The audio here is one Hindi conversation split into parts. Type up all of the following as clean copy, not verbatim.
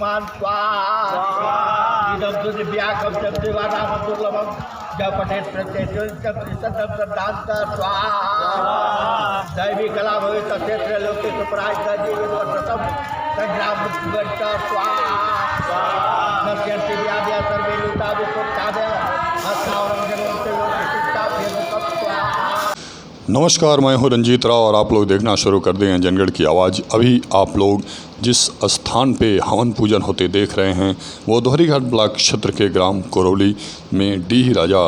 मान स्वाहा व्याकम जब देवानाम दुर्लभम जब पठेत प्रत्येषदांत स्वाहा दैवी कला भविष्य क्षेत्र लोके सुपराय जीवन संग्राम स्वाहा नश्यन्ति व्याध्या सर्वे लुता विपुक्तादय नमस्कार, मैं हूं रंजीत राव और आप लोग देखना शुरू कर दें जनगढ़ की आवाज़। अभी आप लोग जिस स्थान पे हवन पूजन होते देख रहे हैं वो दोहरीघाट ब्लॉक क्षेत्र के ग्राम करौली में डीह राजा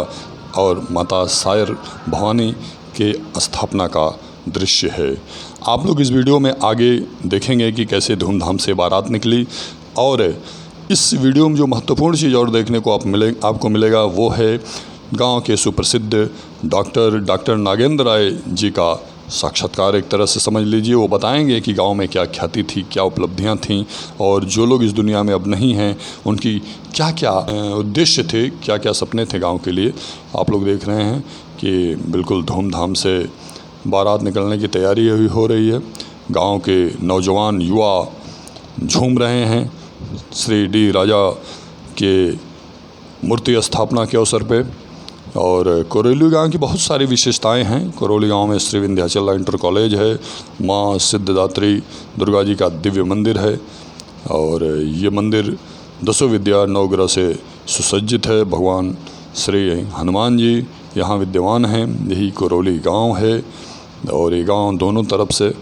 और माता सायर भवानी के स्थापना का दृश्य है। आप लोग इस वीडियो में आगे देखेंगे कि कैसे धूमधाम से बारात निकली, और इस वीडियो में जो महत्वपूर्ण चीज़ और देखने को आपको मिलेगा वो है गांव के सुप्रसिद्ध डॉक्टर नागेंद्र राय जी का साक्षात्कार। एक तरह से समझ लीजिए वो बताएंगे कि गांव में क्या ख्याति थी, क्या उपलब्धियां थीं, और जो लोग इस दुनिया में अब नहीं हैं उनकी क्या क्या उद्देश्य थे, क्या क्या सपने थे गांव के लिए। आप लोग देख रहे हैं कि बिल्कुल धूमधाम से बारात निकलने की तैयारी हो रही है। गाँव के नौजवान युवा झूम रहे हैं श्री डी राजा के मूर्ति स्थापना के अवसर पे। और करौली गांव की बहुत सारी विशेषताएं हैं। करौली गांव में श्री विंध्याचल इंटर कॉलेज है, माँ सिद्धदात्री दुर्गा जी का दिव्य मंदिर है, और ये मंदिर दसों विद्या नवग्रह से सुसज्जित है। भगवान श्री हनुमान जी यहाँ विद्यमान हैं। यही करौली गांव है, और ये गांव दोनों तरफ से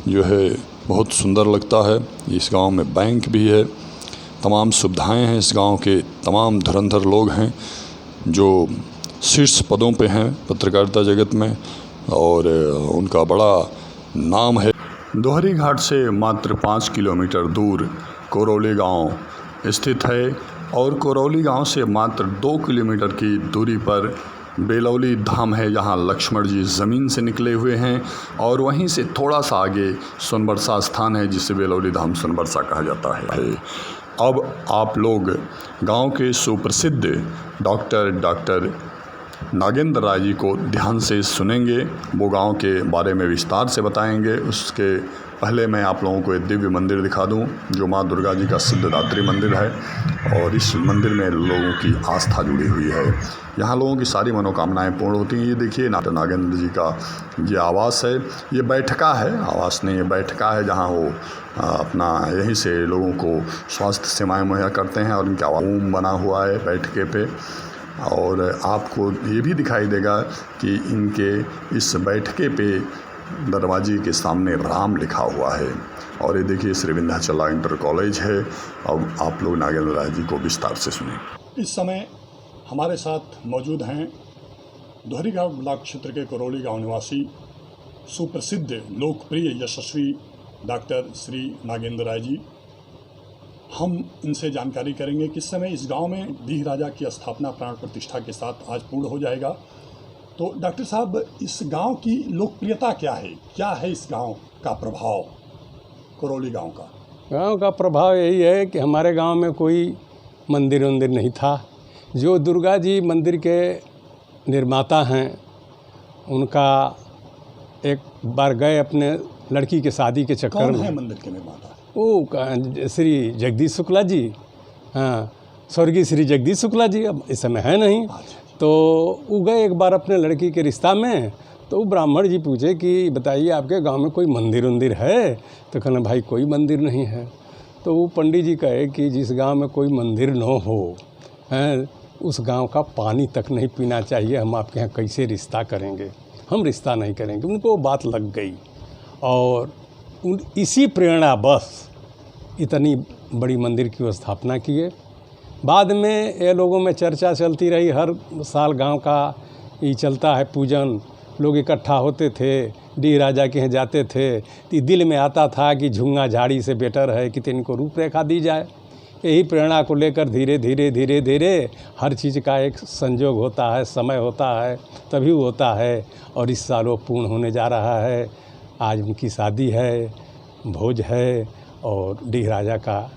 जो है बहुत सुंदर लगता है। इस गांव में बैंक भी है, तमाम सुविधाएं हैं। इस गांव के तमाम धुरंधर लोग हैं जो शीर्ष पदों पे हैं पत्रकारिता जगत में, और उनका बड़ा नाम है। दोहरीघाट से मात्र 5 किलोमीटर दूर करौली गांव स्थित है, और करौली गांव से मात्र 2 किलोमीटर की दूरी पर बेलौली धाम है, जहां लक्ष्मण जी ज़मीन से निकले हुए हैं। और वहीं से थोड़ा सा आगे सोनबरसा स्थान है, जिसे बेलौली धाम सोनबरसा कहा जाता है। अब आप लोग गांव के सुप्रसिद्ध डॉक्टर नागेंद्र राय जी को ध्यान से सुनेंगे। वो गांव के बारे में विस्तार से बताएंगे। उसके पहले मैं आप लोगों को एक दिव्य मंदिर दिखा दूं, जो माँ दुर्गा जी का सिद्धदात्री मंदिर है, और इस मंदिर में लोगों की आस्था जुड़ी हुई है। यहाँ लोगों की सारी मनोकामनाएं पूर्ण होती हैं। ये देखिए नागेंद्र जी का ये आवास है, ये बैठका है, आवास नहीं ये बैठका है, जहाँ वो अपना यहीं से लोगों को स्वास्थ्य सेवाएं मुहैया करते हैं। और इनका ओम बना हुआ है बैठके पे, और आपको ये भी दिखाई देगा कि इनके इस बैठके पे दरवाजे के सामने राम लिखा हुआ है। और ये देखिए श्री विंध्याचल इंटर कॉलेज है। अब आप लोग नागेंद्र राय जी को विस्तार से सुने। इस समय हमारे साथ मौजूद हैं दोहरीघाट ब्लॉक क्षेत्र के करौली गांव निवासी सुप्रसिद्ध लोकप्रिय यशस्वी डॉक्टर श्री नागेंद्र राय जी। हम इनसे जानकारी करेंगे कि इस समय इस गांव में डीह राजा की स्थापना प्राण प्रतिष्ठा के साथ आज पूर्ण हो जाएगा। तो डॉक्टर साहब, इस गांव की लोकप्रियता क्या है इस गांव का प्रभाव, करौली गांव का? गांव का प्रभाव यही है कि हमारे गांव में कोई मंदिर नहीं था। जो दुर्गा जी मंदिर के निर्माता हैं, उनका एक बार गए अपने लड़की के शादी के चक्कर में। कौन है मंदिर के निर्माता? वो श्री जगदीश शुक्ला जी, हाँ, स्वर्गीय श्री जगदीश शुक्ला जी अब इस समय है नहीं। तो वो गए एक बार अपने लड़की के रिश्ता में, तो वो ब्राह्मण जी पूछे कि बताइए आपके गांव में कोई मंदिर है? तो कहना भाई कोई मंदिर नहीं है। तो वो पंडित जी कहे कि जिस गांव में कोई मंदिर न हो हैं, उस गांव का पानी तक नहीं पीना चाहिए। हम आपके यहाँ कैसे रिश्ता करेंगे? हम रिश्ता नहीं करेंगे। उनको बात लग गई, और इसी प्रेरणा बस इतनी बड़ी मंदिर की स्थापना किए। बाद में ये लोगों में चर्चा चलती रही, हर साल गांव का ये चलता है पूजन, लोग इकट्ठा होते थे, डी राजा के यहाँ जाते थे। तो दिल में आता था कि झुंगा झाड़ी से बेटर है कि इनको रूपरेखा दी जाए। यही प्रेरणा को लेकर धीरे धीरे हर चीज़ का एक संजोग होता है, समय होता है, तभी होता है। और इस साल वो पूर्ण होने जा रहा है। आज उनकी शादी है, भोज है, और डी राजा का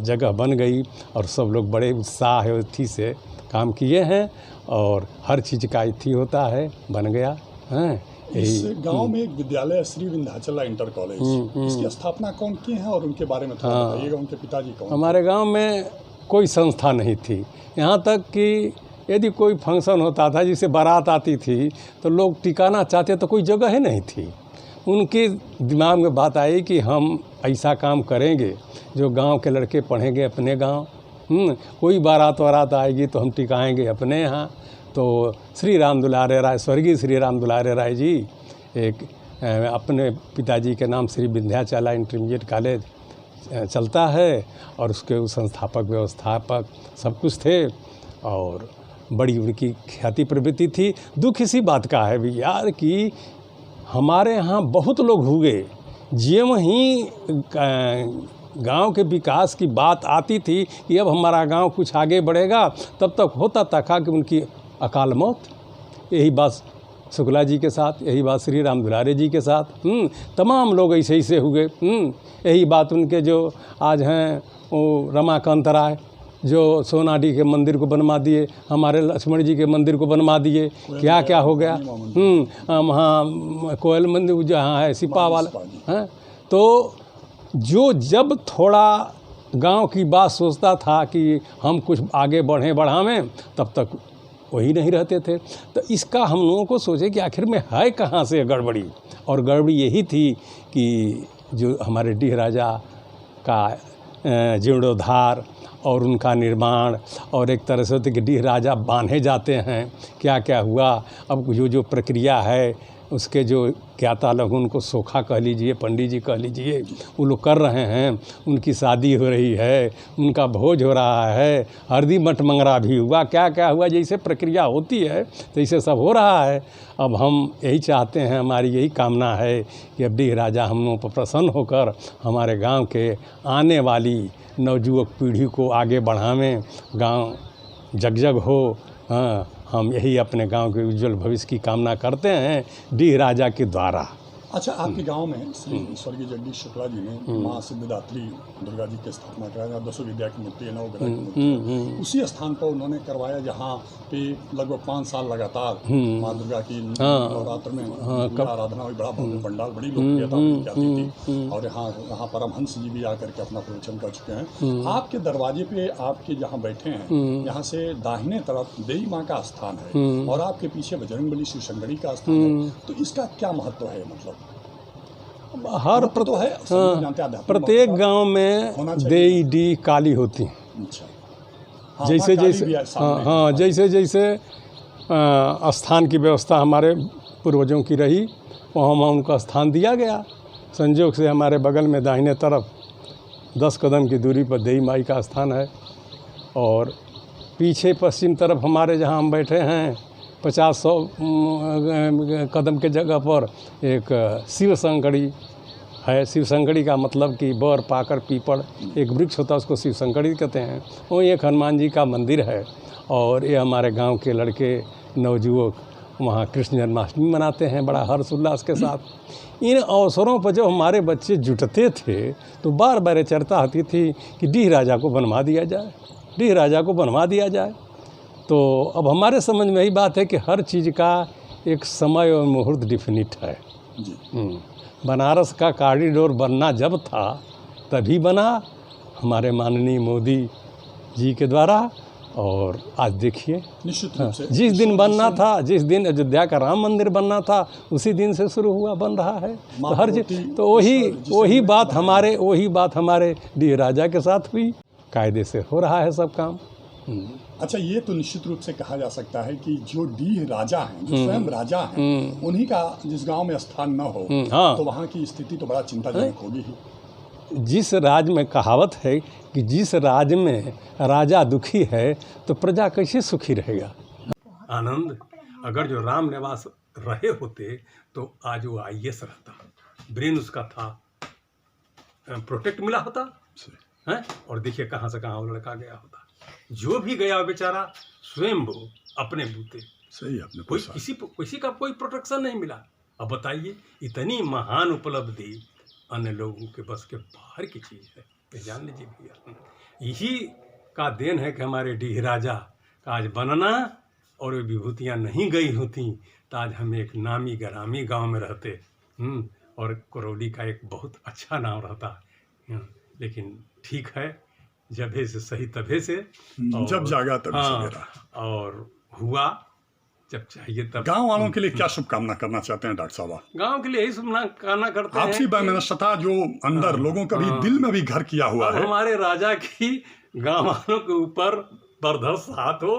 जगह बन गई, और सब लोग बड़े उत्साह है इत्थी से काम किए हैं, और हर चीज़ का इत्थी होता है, बन गया हैं। इस गांव में एक विद्यालय श्री विंध्याचल इंटर कॉलेज, इसकी स्थापना कौन की है और उनके बारे में थोड़ा बताइएगा। उनके पिताजी कौन? हमारे गांव में कोई संस्था नहीं थी, यहाँ तक कि यदि कोई फंक्शन होता था, जिसे बारात आती थी, तो लोग टिकाना चाहते तो कोई जगह ही नहीं थी। उनके दिमाग में बात आई कि हम ऐसा काम करेंगे जो गांव के लड़के पढ़ेंगे अपने गांव, कोई बारात वारात आएगी तो हम टिकाएंगे अपने यहाँ। तो श्री राम दुलारे राय, स्वर्गीय श्री राम दुलारे राय जी एक अपने पिताजी के नाम श्री विंध्याचल इंटरमीडिएट कॉलेज चलता है, और उसके संस्थापक व्यवस्थापक सब कुछ थे, और बड़ी उनकी ख्याति प्रवृत्ति थी। दुख इसी बात का है भी यार कि हमारे यहाँ बहुत लोग हुए, ज्यों ही गांव के विकास की बात आती थी कि अब हमारा गांव कुछ आगे बढ़ेगा, तब तक होता था कि उनकी अकाल मौत। यही बात शुक्ला जी के साथ, यही बात श्री राम दुलारे जी के साथ, तमाम लोग ऐसे ऐसे हुए। यही बात उनके जो आज हैं वो रमाकांत राय, जो सोनाडी के मंदिर को बनवा दिए, हमारे लक्ष्मण जी के मंदिर को बनवा दिए, क्या क्या हो गया। वहाँ कोयल मंदिर जहाँ है सिपा वाला हैं। तो जो जब थोड़ा गांव की बात सोचता था कि हम कुछ आगे बढ़ावें, तब तक वही नहीं रहते थे। तो इसका हम लोगों को सोचे कि आखिर में है कहाँ से गड़बड़ी, और गड़बड़ी यही थी कि जो हमारे डीह राजा का जीर्णोद्धार और उनका निर्माण, और एक तरह से होते कि डीह राजा बांधे जाते हैं, क्या क्या हुआ। अब जो प्रक्रिया है उसके जो ज्ञाता लोग, उनको सोखा कह लीजिए, पंडित जी कह लीजिए, वो लोग कर रहे हैं। उनकी शादी हो रही है, उनका भोज हो रहा है, हरदी मठ मंगरा भी हुआ, क्या क्या हुआ, जैसे प्रक्रिया होती है तैसे सब हो रहा है। अब हम यही चाहते हैं, हमारी यही कामना है कि अब डीह राजा हम लोगों पर प्रसन्न होकर हमारे गांव के आने वाली नवयुवक पीढ़ी को आगे बढ़ावें, गांव जगजग हो। हाँ, हम यही अपने गांव के उज्जवल भविष्य की कामना करते हैं डीह राजा के द्वारा। अच्छा, आपके गांव में श्री स्वर्गीय जगदीश शुक्ला जी ने माँ सिद्धिदात्री दुर्गा जी की स्थापना कराया, 10 विद्या की मूर्ति है, 9 ग्रह की मूर्ति है। उसी स्थान पर उन्होंने करवाया जहाँ पे लगभग 5 साल लगातार माँ दुर्गा की नवरात्र में आराधना हुई, बड़ा भव्य पंडाल, बड़ी लोकप्रियता थी। और यहाँ परमहंस जी भी आकर के अपना प्रवचन कर चुके हैं। आपके दरवाजे पे, आपके जहाँ बैठे हैं, यहाँ से दाहिने तरफ देवी माँ का स्थान है, और आपके पीछे बजरंगबली शिव शंकरी का स्थान है। तो इसका क्या महत्व है? मतलब हर प्रत्येक गांव में देई डी काली होती हैं। अच्छा, जैसे जैसे स्थान की व्यवस्था हमारे पूर्वजों की रही, वहाँ उनका स्थान दिया गया। संयोग से हमारे बगल में दाहिने तरफ 10 कदम की दूरी पर देई माई का स्थान है, और पीछे पश्चिम तरफ हमारे जहाँ हम बैठे हैं 50-100 कदम के जगह पर एक शिव शंकरी है। शिव शंकरी का मतलब कि बर पाकर पीपल एक वृक्ष होता है, उसको शिव शंकरी कहते हैं। वहीं एक हनुमान जी का मंदिर है, और ये हमारे गांव के लड़के नवयुवक वहाँ कृष्ण जन्माष्टमी मनाते हैं बड़ा हर्ष उल्लास के साथ। इन अवसरों पर जब हमारे बच्चे जुटते थे तो बार बार चर्चा होती थी कि डीह राजा को बनवा दिया जाए, डीह राजा को बनवा दिया जाए। तो अब हमारे समझ में यही बात है कि हर चीज़ का एक समय और मुहूर्त डिफिनिट है। बनारस का कॉरिडोर बनना जब था तभी बना, हमारे माननीय मोदी जी के द्वारा। और आज देखिए, निश्चित रूप से जिस दिन बनना था, जिस दिन अयोध्या का राम मंदिर बनना था, उसी दिन से शुरू हुआ, बन रहा है। तो हर चीज तो वही बात हमारे डीह राजा के साथ हुई, कायदे से हो रहा है सब काम। अच्छा, ये तो निश्चित रूप से कहा जा सकता है कि जो डीह राजा हैं, जो स्वयं राजा हैं, उन्हीं का जिस गांव में स्थान न हो, तो वहाँ की स्थिति तो बड़ा चिंताजनक होगी ही। जिस राज्य में कहावत है कि जिस राज्य में राजा दुखी है तो प्रजा कैसे सुखी रहेगा। आनंद अगर जो राम निवास रहे होते तो आज वो IAS रहता, ब्रेन उसका था, प्रोटेक्ट मिला होता है। और देखिए कहाँ से कहाँ वो लड़का गया होता। जो भी गया बेचारा स्वयं वो अपने बूते, सही अपने कोई किसी का कोई प्रोटेक्शन नहीं मिला। अब बताइए, इतनी महान उपलब्धि अन्य लोगों के बस के बाहर की चीज़ है, ये जान लीजिए भैया। यही का देन है कि हमारे डीह राजा का आज बनना और वे विभूतियाँ नहीं गई होती तो आज हम एक नामी ग्रामी गांव में रहते। और करौली का एक बहुत अच्छा नाम रहता। लेकिन ठीक है, जभे से सही तभे से, जब जागा तभी हाँ, सवेरा। और हुआ जब चाहिए तब। गांव वालों के लिए क्या शुभकामना करना चाहते हैं डॉक्टर साहब? गांव के लिए यही शुभकामना करते हैं आपसी वैमनस्यता जो अंदर लोगों का भी दिल में भी घर किया हुआ है, हमारे राजा की गांव वालों के ऊपर बरदस्त हाथ हो,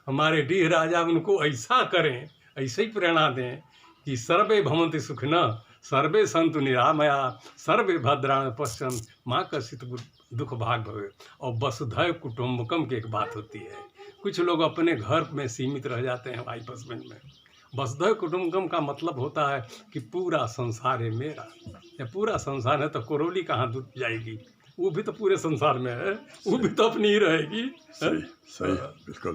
हमारे डीह राजा उनको ऐसा करें, ऐसे ही प्रेरणा दें कि सर्वे भवन्ति सुखिनः, सर्वे सन्तु निरामया, सर्वे भद्राणि पश्यन्तु माँ कश्चित् दुख भाग भवे। और वसुधैव कुटुम्बकम की एक बात होती है। कुछ लोग अपने घर में सीमित रह जाते हैं वाइफ हस्बैंड में। वसुधैव कुटुम्बकम का मतलब होता है कि पूरा संसार है मेरा। या पूरा संसार है तो करौली कहाँ दूर जाएगी? वो भी तो पूरे संसार में है, वो भी तो अपनी ही रहेगी। सही सही बिल्कुल।